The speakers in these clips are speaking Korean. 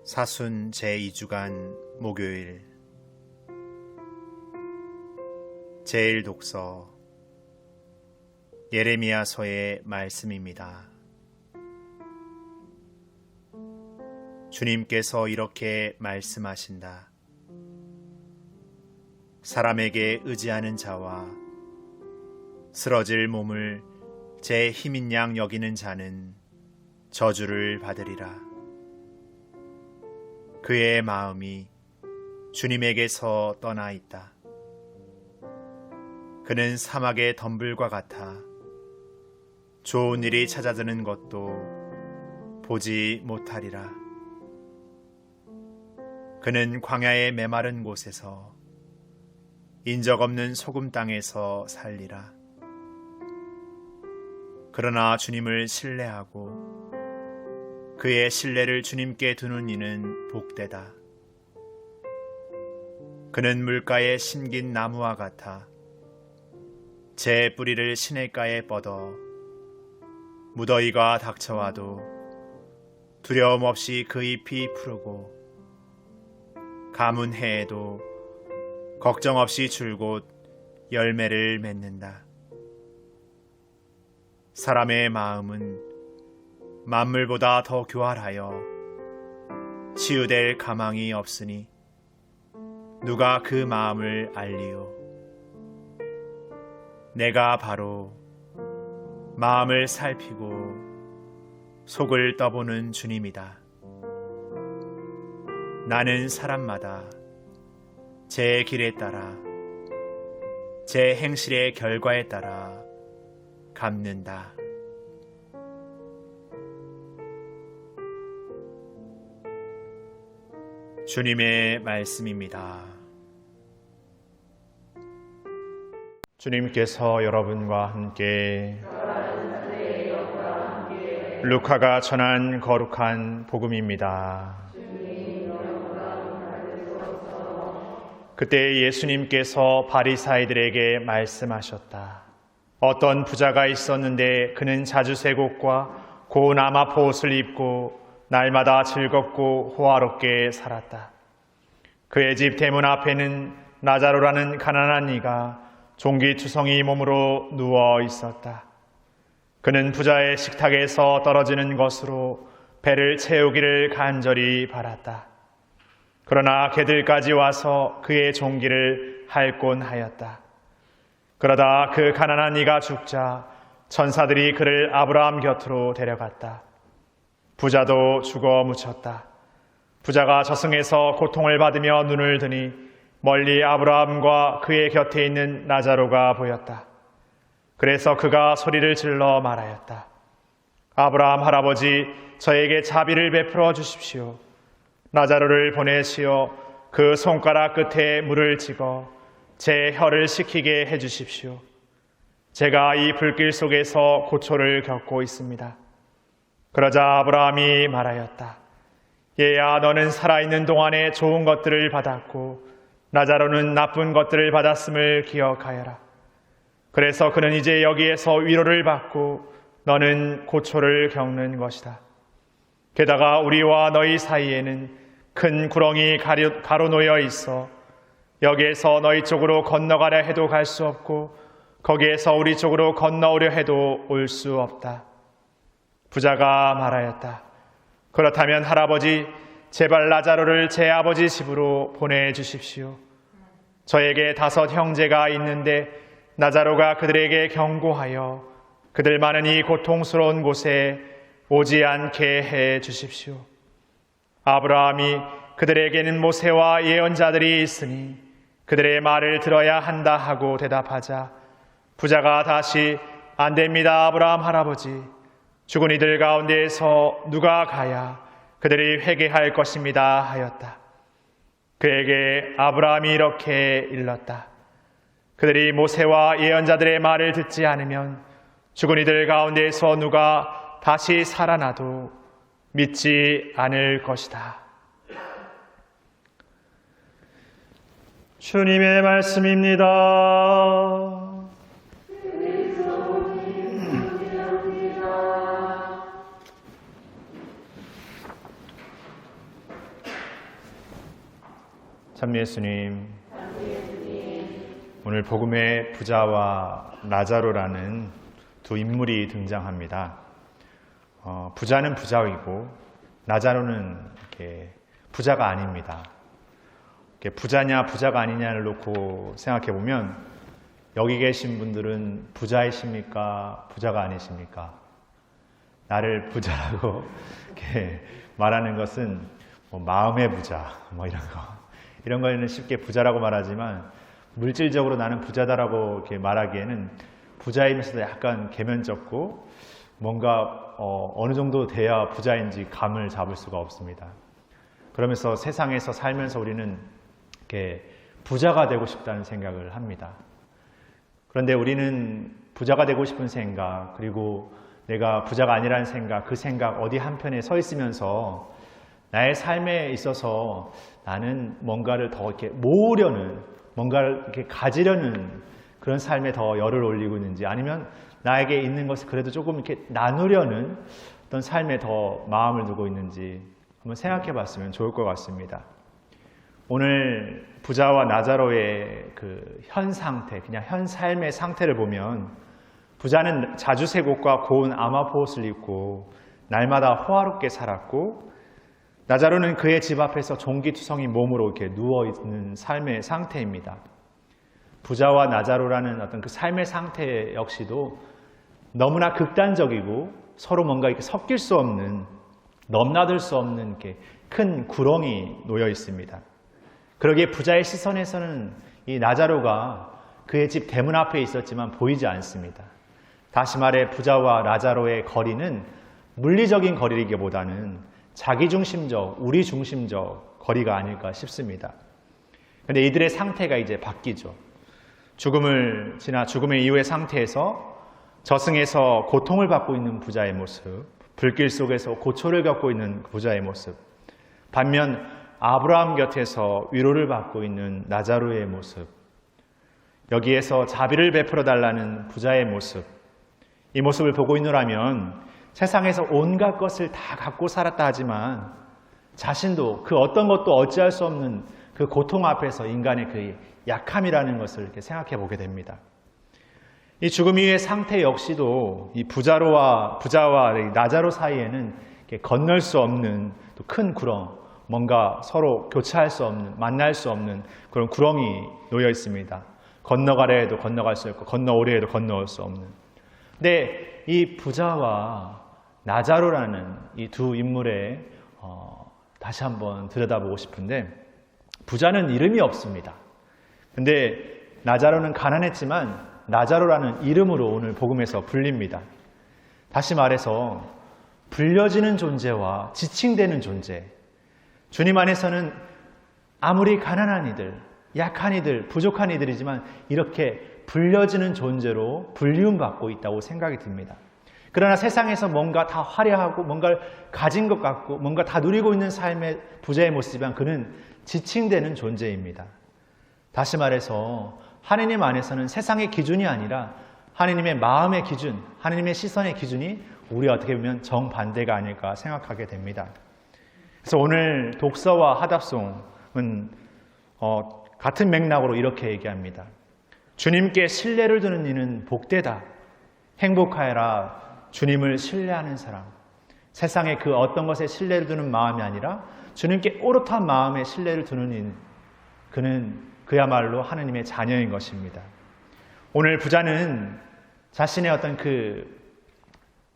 사순 제2주간 목요일 제1독서 예레미야서의 말씀입니다. 주님께서 이렇게 말씀하신다. 사람에게 의지하는 자와 쓰러질 몸을 제 힘인 양 여기는 자는 저주를 받으리라. 그의 마음이 주님에게서 떠나 있다. 그는 사막의 덤불과 같아 좋은 일이 찾아드는 것도 보지 못하리라. 그는 광야의 메마른 곳에서 인적 없는 소금 땅에서 살리라. 그러나 주님을 신뢰하고 그의 신뢰를 주님께 두는 이는 복되다. 그는 물가에 심긴 나무와 같아 제 뿌리를 시냇가에 뻗어 무더위가 닥쳐와도 두려움 없이 그 잎이 푸르고 가뭄 해에도 걱정 없이 줄곧 열매를 맺는다. 사람의 마음은 만물보다 더 교활하여 치유될 가망이 없으니 누가 그 마음을 알리요. 내가 바로 마음을 살피고 속을 떠보는 주님이다. 나는 사람마다 제 길에 따라 제 행실의 결과에 따라 갚는다. 주님의 말씀입니다. 주님께서 여러분과 함께 루카가 전한 거룩한 복음입니다. 그때 예수님께서 바리사이들에게 말씀하셨다. 어떤 부자가 있었는데 그는 자주 쇠곡과 고운 아마포 옷을 입고 날마다 즐겁고 호화롭게 살았다. 그의 집 대문 앞에는 나자로라는 가난한 이가 종기투성이 몸으로 누워 있었다. 그는 부자의 식탁에서 떨어지는 것으로 배를 채우기를 간절히 바랐다. 그러나 개들까지 와서 그의 종기를 핥곤 하였다. 그러다 그 가난한 이가 죽자 천사들이 그를 아브라함 곁으로 데려갔다. 부자도 죽어 묻혔다. 부자가 저승에서 고통을 받으며 눈을 드니 멀리 아브라함과 그의 곁에 있는 나자로가 보였다. 그래서 그가 소리를 질러 말하였다. 아브라함 할아버지, 저에게 자비를 베풀어 주십시오. 나자로를 보내시어 그 손가락 끝에 물을 찍어 제 혀를 식히게 해주십시오. 제가 이 불길 속에서 고초를 겪고 있습니다. 그러자 아브라함이 말하였다. 얘야, 너는 살아있는 동안에 좋은 것들을 받았고 나자로는 나쁜 것들을 받았음을 기억하여라. 그래서 그는 이제 여기에서 위로를 받고 너는 고초를 겪는 것이다. 게다가 우리와 너희 사이에는 큰 구렁이 가로놓여 있어 여기에서 너희 쪽으로 건너가려 해도 갈 수 없고 거기에서 우리 쪽으로 건너오려 해도 올 수 없다. 부자가 말하였다. 그렇다면 할아버지, 제발 나자로를 제 아버지 집으로 보내주십시오. 저에게 5 형제가 있는데 나자로가 그들에게 경고하여 그들 많은 이 고통스러운 곳에 오지 않게 해 주십시오. 아브라함이 그들에게는 모세와 예언자들이 있으니 그들의 말을 들어야 한다 하고 대답하자 부자가 다시 안 됩니다, 아브라함 할아버지. 죽은 이들 가운데에서 누가 가야 그들이 회개할 것입니다 하였다. 그에게 아브라함이 이렇게 일렀다. 그들이 모세와 예언자들의 말을 듣지 않으면 죽은 이들 가운데에서 누가 다시 살아나도 믿지 않을 것이다. 주님의 말씀입니다. 참 예수님, 오늘 복음의 부자와 나자로라는 두 인물이 등장합니다. 부자는 부자이고 나자로는 이렇게 부자가 아닙니다. 이렇게 부자냐 부자가 아니냐를 놓고 생각해 보면 여기 계신 분들은 부자이십니까? 부자가 아니십니까? 나를 부자라고 이렇게 말하는 것은 마음의 부자, 이런 거는 쉽게 부자라고 말하지만 물질적으로 나는 부자다라고 이렇게 말하기에는 부자이면서도 약간 계면적고 뭔가 어느 정도 돼야 부자인지 감을 잡을 수가 없습니다. 그러면서 세상에서 살면서 우리는 이렇게 부자가 되고 싶다는 생각을 합니다. 그런데 우리는 부자가 되고 싶은 생각, 그리고 내가 부자가 아니라는 생각, 그 생각 어디 한편에 서 있으면서 나의 삶에 있어서 나는 뭔가를 더 이렇게 모으려는, 뭔가를 이렇게 가지려는 그런 삶에 더 열을 올리고 있는지, 아니면 나에게 있는 것을 그래도 조금 이렇게 나누려는 어떤 삶에 더 마음을 두고 있는지 한번 생각해 봤으면 좋을 것 같습니다. 오늘 부자와 나자로의 그 현 상태, 그냥 현 삶의 상태를 보면 부자는 자주색옷과 고운 아마포옷을 입고 날마다 호화롭게 살았고, 나자로는 그의 집 앞에서 종기투성이 몸으로 이렇게 누워있는 삶의 상태입니다. 부자와 나자로라는 어떤 그 삶의 상태 역시도 너무나 극단적이고 서로 뭔가 이렇게 섞일 수 없는, 넘나들 수 없는 이렇게 큰 구렁이 놓여 있습니다. 그러기에 부자의 시선에서는 이 나자로가 그의 집 대문 앞에 있었지만 보이지 않습니다. 다시 말해 부자와 나자로의 거리는 물리적인 거리이기보다는 자기중심적, 우리중심적 거리가 아닐까 싶습니다. 그런데 이들의 상태가 이제 바뀌죠. 죽음을 지나 죽음의 이후의 상태에서 저승에서 고통을 받고 있는 부자의 모습, 불길 속에서 고초를 겪고 있는 부자의 모습, 반면 아브라함 곁에서 위로를 받고 있는 나자로의 모습, 여기에서 자비를 베풀어 달라는 부자의 모습, 이 모습을 보고 있노라면 세상에서 온갖 것을 다 갖고 살았다 하지만 자신도 그 어떤 것도 어찌할 수 없는 그 고통 앞에서 인간의 그 약함이라는 것을 이렇게 생각해 보게 됩니다. 이 죽음 이후의 상태 역시도 이 부자와 나자로 사이에는 건널 수 없는 또 큰 구렁, 뭔가 서로 교차할 수 없는, 만날 수 없는 그런 구렁이 놓여 있습니다. 건너가려 해도 건너갈 수 없고 건너오려 해도 건너올 수 없는. 근데 이 부자와 나자로라는 이 두 인물에 다시 한번 들여다보고 싶은데, 부자는 이름이 없습니다. 근데 나자로는 가난했지만 나자로라는 이름으로 오늘 복음에서 불립니다. 다시 말해서 불려지는 존재와 지칭되는 존재, 주님 안에서는 아무리 가난한 이들, 약한 이들, 부족한 이들이지만 이렇게 불려지는 존재로 불리움받고 있다고 생각이 듭니다. 그러나 세상에서 뭔가 다 화려하고 뭔가를 가진 것 같고 뭔가 다 누리고 있는 삶의 부자의 모습이지만 그는 지칭되는 존재입니다. 다시 말해서 하느님 안에서는 세상의 기준이 아니라 하느님의 마음의 기준, 하느님의 시선의 기준이 우리가 어떻게 보면 정반대가 아닐까 생각하게 됩니다. 그래서 오늘 독서와 하답송은 같은 맥락으로 이렇게 얘기합니다. 주님께 신뢰를 두는 이는 복되다. 행복하여라. 주님을 신뢰하는 사람. 세상에 그 어떤 것에 신뢰를 두는 마음이 아니라 주님께 오롯한 마음에 신뢰를 두는 인, 그는 그야말로 하느님의 자녀인 것입니다. 오늘 부자는 자신의 어떤 그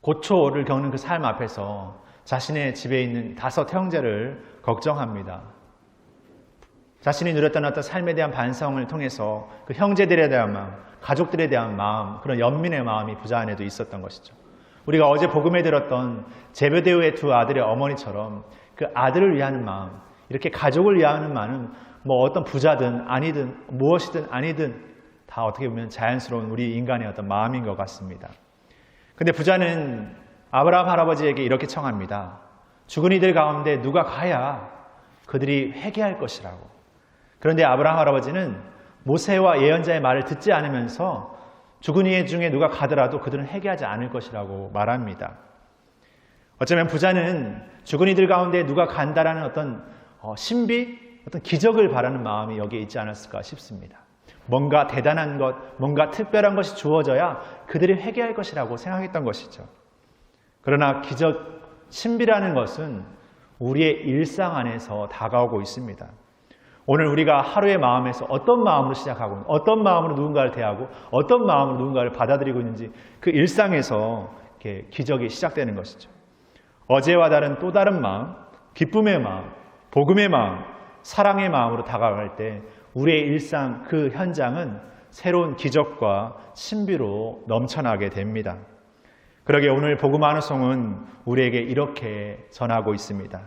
고초를 겪는 그 삶 앞에서 자신의 집에 있는 5 형제를 걱정합니다. 자신이 누렸던 어떤 삶에 대한 반성을 통해서 그 형제들에 대한 마음, 가족들에 대한 마음, 그런 연민의 마음이 부자 안에도 있었던 것이죠. 우리가 어제 복음에 들었던 제베데오의 2 아들의 어머니처럼 그 아들을 위하는 마음, 이렇게 가족을 위하는 마음은 뭐 어떤 부자든 아니든 무엇이든 아니든 다 어떻게 보면 자연스러운 우리 인간의 어떤 마음인 것 같습니다. 근데 부자는 아브라함 할아버지에게 이렇게 청합니다. 죽은 이들 가운데 누가 가야 그들이 회개할 것이라고. 그런데 아브라함 할아버지는 모세와 예언자의 말을 듣지 않으면서 죽은 이 중에 누가 가더라도 그들은 회개하지 않을 것이라고 말합니다. 어쩌면 부자는 죽은 이들 가운데 누가 간다라는 어떤 신비, 어떤 기적을 바라는 마음이 여기에 있지 않았을까 싶습니다. 뭔가 대단한 것, 뭔가 특별한 것이 주어져야 그들이 회개할 것이라고 생각했던 것이죠. 그러나 기적, 신비라는 것은 우리의 일상 안에서 다가오고 있습니다. 오늘 우리가 하루의 마음에서 어떤 마음으로 시작하고, 어떤 마음으로 누군가를 대하고, 어떤 마음으로 누군가를 받아들이고 있는지 그 일상에서 이렇게 기적이 시작되는 것이죠. 어제와 다른 또 다른 마음, 기쁨의 마음, 복음의 마음, 사랑의 마음으로 다가갈 때 우리의 일상 그 현장은 새로운 기적과 신비로 넘쳐나게 됩니다. 그러게 오늘 복음 환호성은 우리에게 이렇게 전하고 있습니다.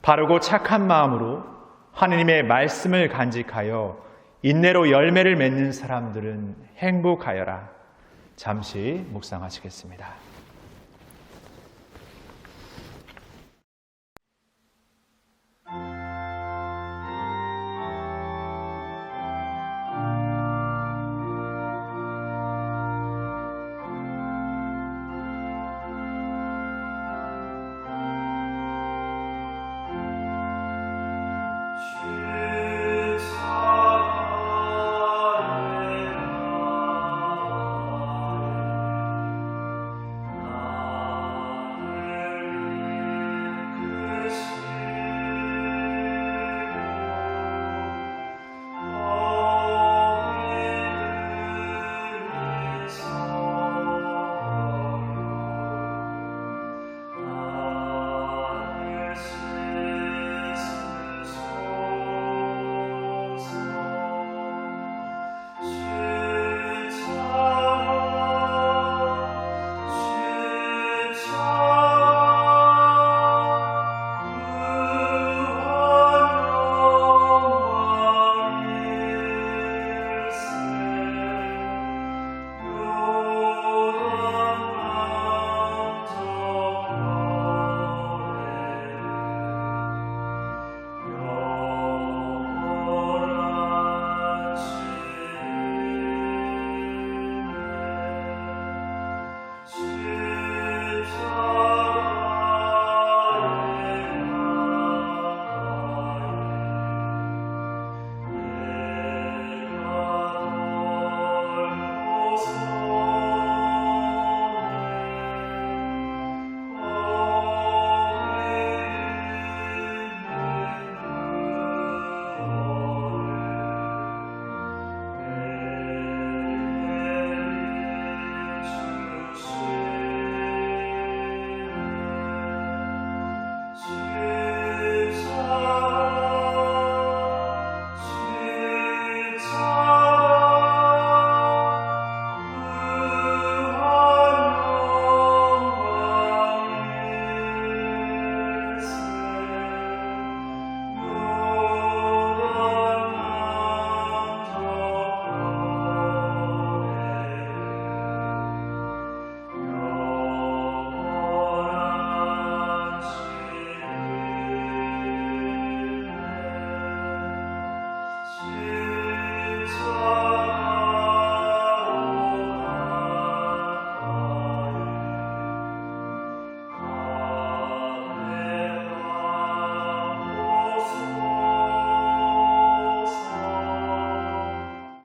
바르고 착한 마음으로 하느님의 말씀을 간직하여 인내로 열매를 맺는 사람들은 행복하여라. 잠시 묵상하시겠습니다.